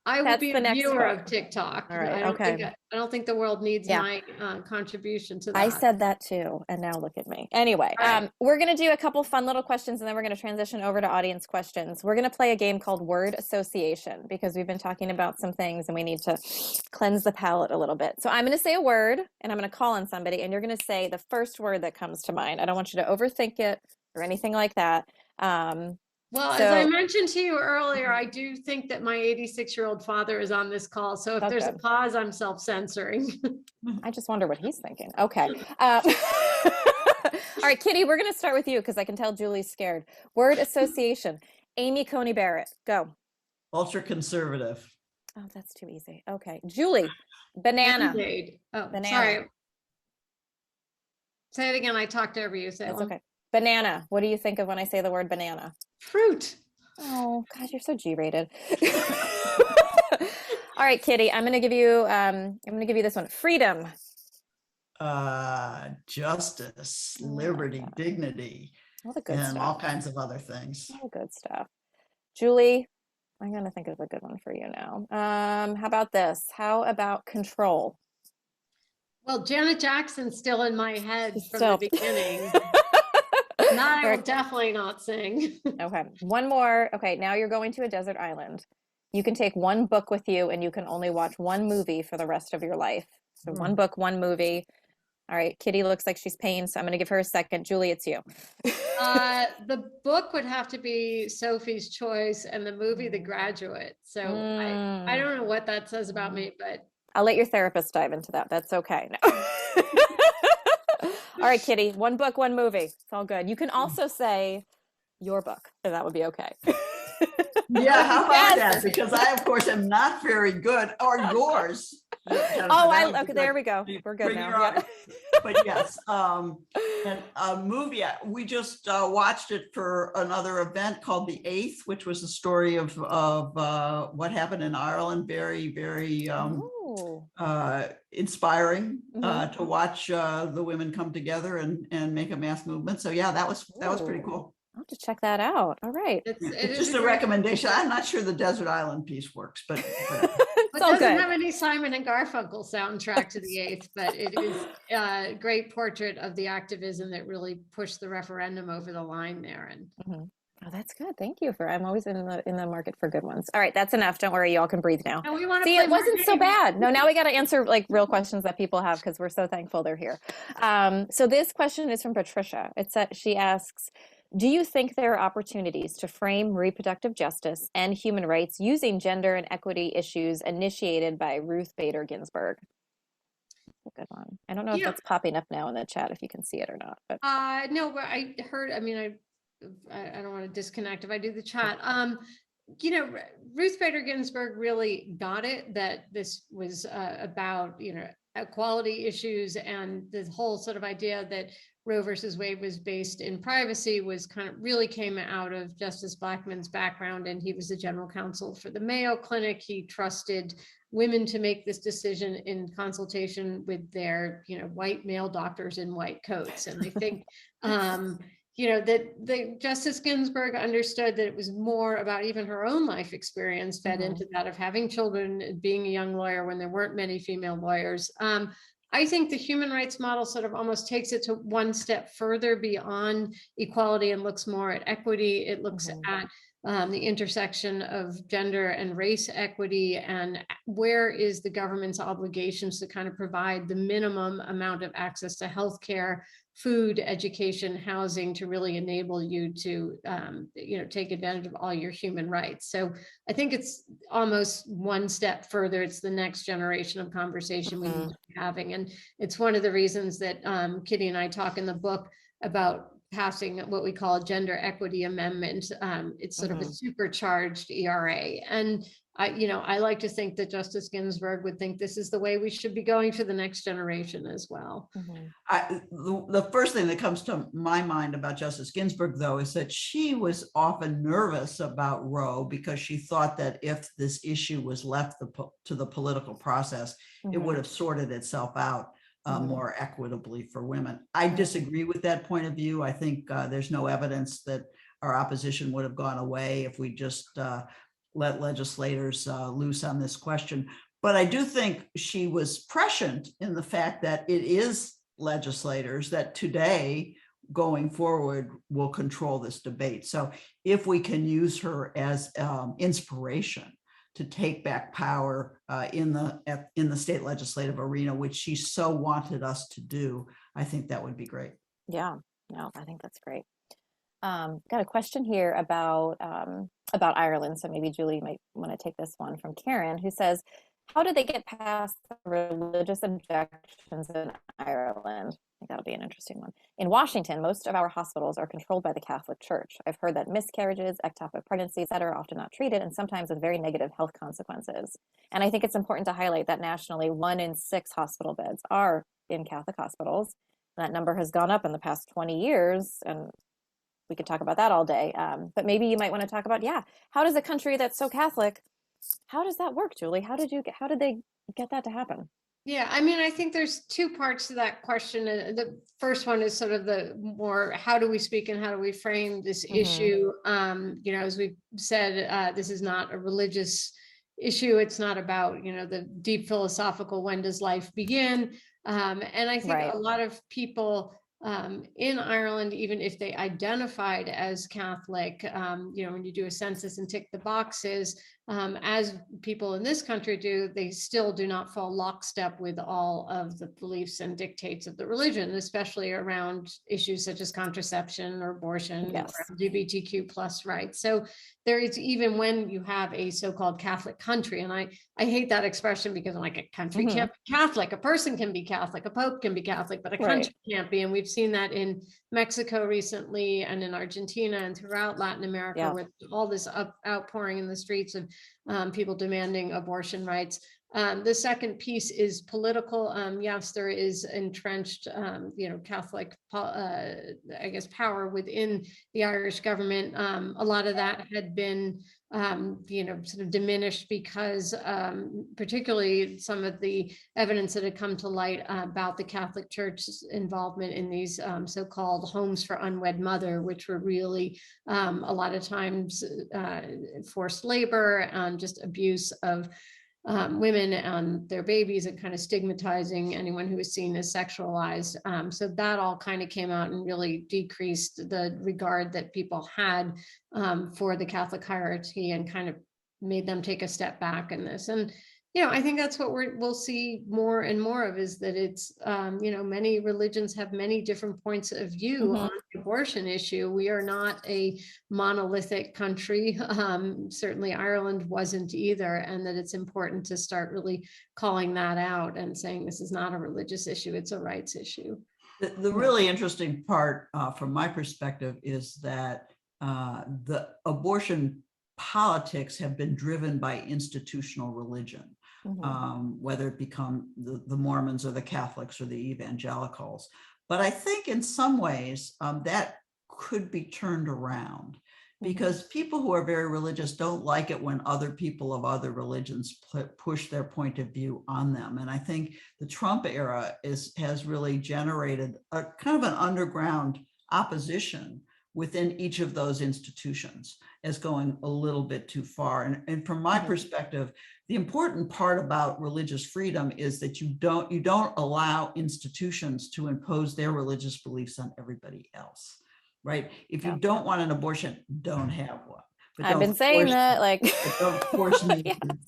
S3: I will
S4: That's
S3: be
S4: the
S3: a
S4: next
S3: viewer
S4: book.
S3: of TikTok.
S4: All right,
S3: I don't
S4: okay.
S3: think I don't think the world needs
S4: Yeah.
S3: my contribution to that.
S4: I said that too, and now look at me. Anyway,
S3: Right.
S4: we're going to do a couple fun little questions, and then we're going to transition over to audience questions. We're going to play a game called Word Association, because we've been talking about some things and we need to cleanse the palate a little bit. So I'm going to say a word, and I'm going to call on somebody, and you're going to say the first word that comes to mind. I don't want you to overthink it or anything like that.
S3: Well, as I mentioned to you earlier, I do think that my 86-year-old father is on this call. So if
S4: Oh,
S3: there's
S4: good.
S3: a pause, I'm self-censoring.
S4: I just wonder what he's thinking. Okay. All right, Kitty, we're going to start with you because I can tell Julie's scared. Word association. Amy Coney Barrett, go.
S2: Ultra conservative.
S4: Oh, that's too easy. Okay. Julie, banana.
S3: Band-Aid. Oh,
S4: Banana.
S3: sorry. Say it again. I talked over you. Say it
S4: That's
S3: one.
S4: okay. Banana. What do you think of when I say the word banana?
S3: Fruit.
S4: Oh, God, you're so G-rated. All right, Kitty, I'm going to give you this one. Freedom.
S2: Justice,
S4: Oh,
S2: liberty,
S4: God.
S2: dignity,
S4: All the good
S2: and
S4: stuff.
S2: all kinds of other things.
S4: All the good stuff. Julie, I'm going to think of a good one for you now. How about this? How about control?
S3: Well, Janet Jackson's still in my head
S4: She's
S3: from
S4: still-
S3: the beginning. That I will definitely not sing.
S4: Okay, one more. Okay, now you're going to a desert island. You can take one book with you, and you can only watch one movie for the rest of your life. So one book, one movie. All right, Kitty looks like she's paying, so I'm going to give her a second. Julie, it's you.
S3: The book would have to be Sophie's Choice, and the movie The Graduate. So I don't know what that says about me, but
S4: I'll let your therapist dive into that. That's okay. No. All right, Kitty, one book, one movie. It's all good. You can also say your book, and that would be okay.
S2: Yeah, how about
S4: Yes.
S2: that? Because I, of course, am not very good. Or yours. Jennifer,
S4: Oh,
S2: that would be
S4: okay, there
S2: good.
S4: we go. We're good
S2: Bring
S4: now.
S2: your
S4: Yeah.
S2: own. But yes, and a movie, we just watched it for another event called The Eighth, which was the story of what happened in Ireland. Very, very
S4: Oh.
S2: inspiring to watch the women come together and make a mass movement. So yeah, that was pretty cool.
S4: I'll have to check that out. All right.
S2: It's just a recommendation. I'm not sure the desert island piece works, but
S4: It's all
S3: doesn't
S4: good.
S3: have any Simon and Garfunkel soundtrack to The Eighth, but it is a great portrait of the activism that really pushed the referendum over the line there. And
S4: Oh, that's good. Thank you I'm always in the market for good ones. All right, that's enough. Don't worry, y'all can breathe now.
S3: we want to
S4: See, it wasn't so bad. No, now we got to answer like real questions that people have because we're so thankful they're here. So this question is from Patricia. She asks, do you think there are opportunities to frame reproductive justice and human rights using gender and equity issues initiated by Ruth Bader Ginsburg? That's a good one. I don't know if that's popping up now in the chat, if you can see it or not. But
S3: no, but I heard, I mean, I don't want to disconnect if I do the chat. Ruth Bader Ginsburg really got it, that this was about, equality issues, and the whole sort of idea that Roe versus Wade was based in privacy was really came out of Justice Blackmun's background, and he was the general counsel for the Mayo Clinic. He trusted women to make this decision in consultation with their, white male doctors in white coats. And I think, that Justice Ginsburg understood that it was more about even her own life experience fed into that of having children, being a young lawyer when there weren't many female lawyers. I think the human rights model sort of almost takes it to one step further beyond equality and looks more at equity. It looks at the intersection of gender and race equity, and where is the government's obligations to kind of provide the minimum amount of access to healthcare, food, education, housing to really enable you to, take advantage of all your human rights. So I think it's almost one step further. It's the next generation of conversation we need to be having. And it's one of the reasons that Kitty and I talk in the book about passing what we call a gender equity amendment. It's sort of a supercharged ERA. And I like to think that Justice Ginsburg would think this is the way we should be going for the next generation as well.
S2: The first thing that comes to my mind about Justice Ginsburg, though, is that she was often nervous about Roe because she thought that if this issue was left to the political process, it would have sorted itself out more equitably for women. I disagree with that point of view. I think there's no evidence that our opposition would have gone away if we just let legislators loose on this question. But I do think she was prescient in the fact that it is legislators that today going forward will control this debate. So if we can use her as inspiration to take back power in the state legislative arena, which she so wanted us to do, I think that would be great.
S4: Yeah, no, I think that's great. Got a question here about Ireland. So maybe Julie might want to take this one from Karen, who says, how did they get past the religious objections in Ireland? I think that'll be an interesting one. In Washington, most of our hospitals are controlled by the Catholic Church. I've heard that miscarriages, ectopic pregnancies, etc., are often not treated, and sometimes with very negative health consequences. And I think it's important to highlight that nationally, 1 in 6 hospital beds are in Catholic hospitals. That number has gone up in the past 20 years, and we could talk about that all day. But maybe you might want to talk about, how does a country that's so Catholic, how does that work, Julie? How did they get that to happen?
S3: Yeah, I mean, I think there's 2 parts to that question. The first one is sort of the more, how do we speak and how do we frame this issue? As we've said, this is not a religious issue. It's not about, the deep philosophical, when does life begin? And I think a lot of people in Ireland, even if they identified as Catholic, when you do a census and tick the boxes, as people in this country do, they still do not fall lockstep with all of the beliefs and dictates of the religion, especially around issues such as contraception or abortion or LGBTQ plus rights. So there is, even when you have a so-called Catholic country, and I hate that expression because I'm like, a country can't be Catholic, a person can be Catholic, a pope can be Catholic, but a country can't be. And we've seen that in Mexico recently and in Argentina and throughout Latin America, with all this outpouring in the streets of people demanding abortion rights. The second piece is political. Yes, there is entrenched, Catholic, power within the Irish government. A lot of that had been, sort of diminished because particularly some of the evidence that had come to light about the Catholic Church's involvement in these so-called homes for unwed mother, which were really a lot of times forced labor and just abuse of women and their babies, and kind of stigmatizing anyone who was seen as sexualized. So that all kind of came out and really decreased the regard that people had for the Catholic hierarchy, and kind of made them take a step back in this. And I think that's what we'll see more and more of, is that it's, many religions have many different points of view on the abortion issue. We are not a monolithic country. Certainly Ireland wasn't either, and that it's important to start really calling that out and saying this is not a religious issue, it's a rights issue.
S2: The really interesting part from my perspective is that the abortion politics have been driven by institutional religion. Whether it become the Mormons or the Catholics or the evangelicals. But I think in some ways that could be turned around, because people who are very religious don't like it when other people of other religions push their point of view on them. And I think the Trump era has really generated a kind of an underground opposition within each of those institutions as going a little bit too far. And from my perspective, the important part about religious freedom is that you don't allow institutions to impose their religious beliefs on everybody else, right? If you don't want an abortion, don't have one. But
S4: I've been saying that, like,
S2: don't force me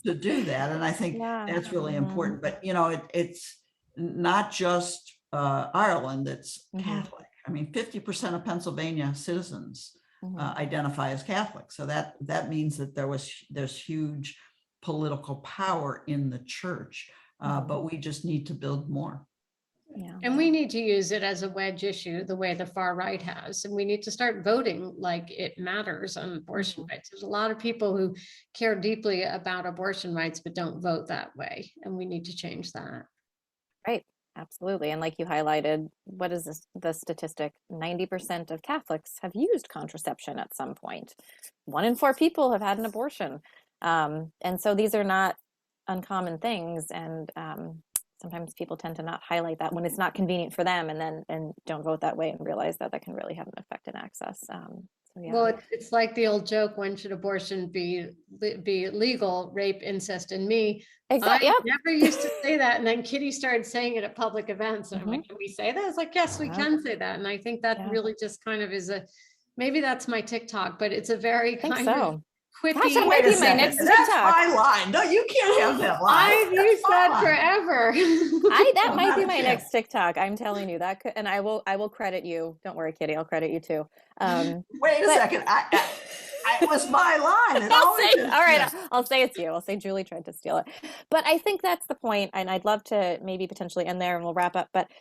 S2: to do that. And I think that's really important. But, you know, it's not just Ireland that's Catholic. I mean, 50% of Pennsylvania citizens identify as Catholic. So that means that there's huge political power in the church, but we just need to build more.
S3: Yeah. And we need to use it as a wedge issue the way the far right has. And we need to start voting like it matters on abortion rights. There's a lot of people who care deeply about abortion rights, but don't vote that way. And we need to change that.
S4: Right. Absolutely. And like you highlighted, what is this, the statistic? 90% of Catholics have used contraception at some point. 1 in 4 people have had an abortion. And so these are not uncommon things. And sometimes people tend to not highlight that when it's not convenient for them, and don't vote that way and realize that that can really have an effect in access. So, yeah.
S3: Well, it's like the old joke, when should abortion be legal? Rape, incest, and me.
S4: Exactly.
S3: I never used to say that. And then Kitty started saying it at public events. And I'm like, can we say that? It's like, yes, we can say that. And I think that really just kind of is maybe that's my TikTok, but it's a very kind of quippy.
S4: Gosh, that might be my next TikTok.
S2: That's my line. No, you can't have that line.
S3: I've used that forever.
S4: That might be my next TikTok. I'm telling you that could, and I will credit you. Don't worry, Kitty. I'll credit you too.
S2: Wait a second. It was my line.
S4: All right, I'll say it's you. I'll say Julie tried to steal it. But I think that's the point, and I'd love to maybe potentially end there and we'll wrap up. But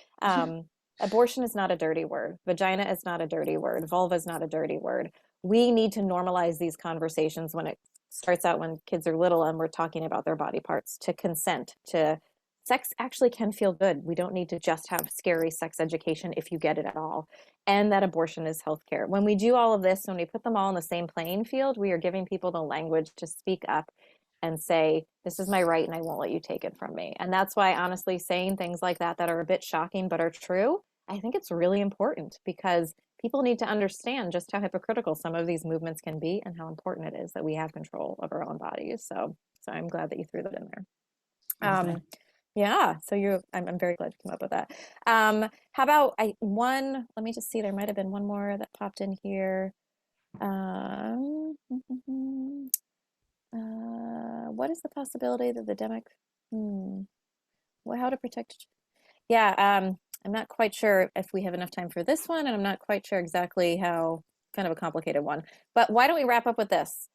S4: abortion is not a dirty word. Vagina is not a dirty word. Vulva is not a dirty word. We need to normalize these conversations when it starts out when kids are little and we're talking about their body parts, to consent, to sex actually can feel good. We don't need to just have scary sex education if you get it at all. And that abortion is healthcare. When we do all of this, when we put them all in the same playing field, we are giving people the language to speak up and say, this is my right and I won't let you take it from me. And that's why, honestly, saying things like that are a bit shocking but are true, I think it's really important, because people need to understand just how hypocritical some of these movements can be and how important it is that we have control of our own bodies. So I'm glad that you threw that in there. Yeah, so I'm very glad you came up with that. How about let me just see, there might have been one more that popped in here. What is the possibility that the how to protect? Yeah, I'm not quite sure if we have enough time for this one, and I'm not quite sure exactly how, kind of a complicated one. But why don't we wrap up with this?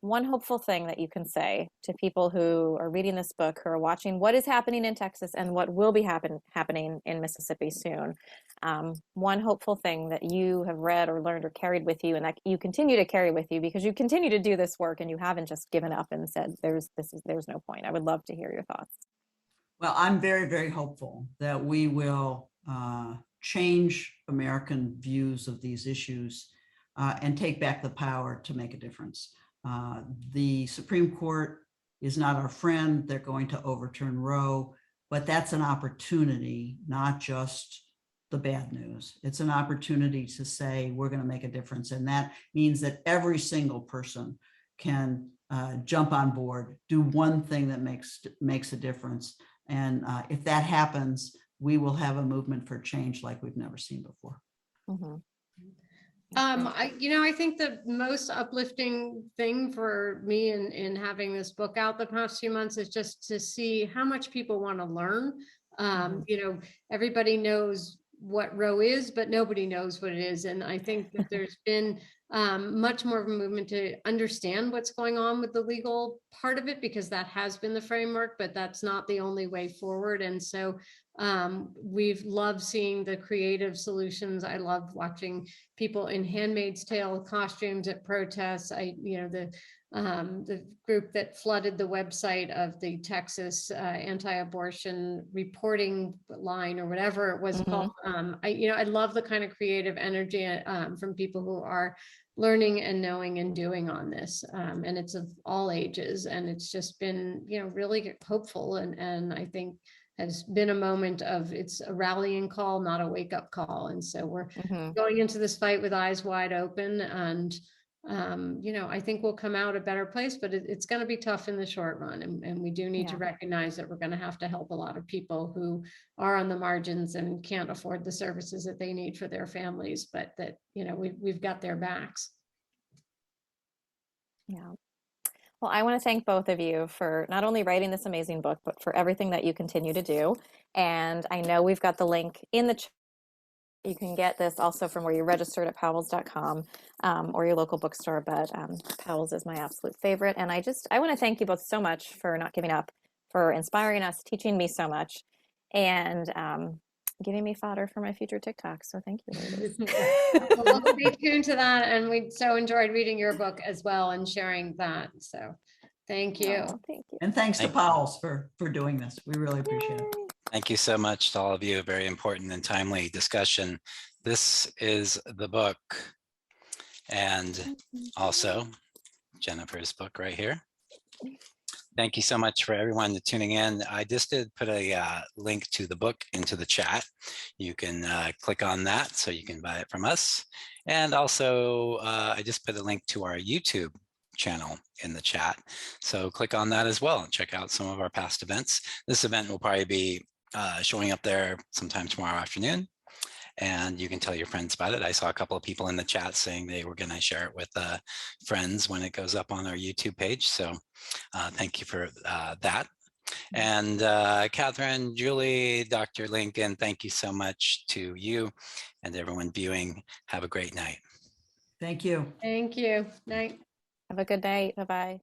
S4: One hopeful thing that you can say to people who are reading this book, who are watching what is happening in Texas and what will be happening in Mississippi soon. One hopeful thing that you have read or learned or carried with you, and that you continue to carry with you because you continue to do this work and you haven't just given up and said, there's no point. I would love to hear your thoughts.
S2: Well, I'm very, very hopeful that we will change American views of these issues and take back the power to make a difference. The Supreme Court is not our friend. They're going to overturn Roe, but that's an opportunity, not just the bad news. It's an opportunity to say we're going to make a difference. And that means that every single person can jump on board, do one thing that makes a difference. And if that happens, we will have a movement for change like we've never seen before.
S4: Mm-hmm.
S3: I think the most uplifting thing for me in having this book out the past few months is just to see how much people want to learn. Everybody knows what Roe is, but nobody knows what it is. And I think that there's been much more of a movement to understand what's going on with the legal part of it, because that has been the framework, but that's not the only way forward. And so we've loved seeing the creative solutions. I love watching people in Handmaid's Tale costumes at protests. The group that flooded the website of the Texas anti-abortion reporting line or whatever it was called. I love the kind of creative energy from people who are learning and knowing and doing on this. And it's of all ages. And it's just been, really hopeful and I think has been a moment of, it's a rallying call, not a wake up call. And so we're
S4: Mhm.
S3: going into this fight with eyes wide open, and I think we'll come out a better place, but it's going to be tough in the short run. And we do need to
S4: Yeah.
S3: recognize that we're going to have to help a lot of people who are on the margins and can't afford the services that they need for their families, but that, we've got their backs.
S4: Yeah. Well, I want to thank both of you for not only writing this amazing book, but for everything that you continue to do. And I know we've got the link in the chat. You can get this also from where you registered at powells.com or your local bookstore, but Powell's is my absolute favorite. And I want to thank you both so much for not giving up, for inspiring us, teaching me so much, and giving me fodder for my future TikTok. So thank you, ladies.
S3: Well, we'll stay tuned to that. And we so enjoyed reading your book as well and sharing that. So thank you.
S4: Oh, thank you.
S2: And thanks to Powell's for doing this. We really appreciate it.
S1: Thank you so much to all of you. A very important and timely discussion. This is the book, and also Jennifer's book right here. Thank you so much for everyone tuning in. I just did put a link to the book into the chat. You can click on that so you can buy it from us. And also, I just put a link to our YouTube channel in the chat. So click on that as well and check out some of our past events. This event will probably be showing up there sometime tomorrow afternoon, and you can tell your friends about it. I saw a couple of people in the chat saying they were going to share it with friends when it goes up on our YouTube page. So thank you for that. And Catherine, Julie, Dr. Lincoln, thank you so much to you and everyone viewing. Have a great night.
S2: Thank you.
S3: Thank you. Night.
S4: Have a good night. Bye-bye.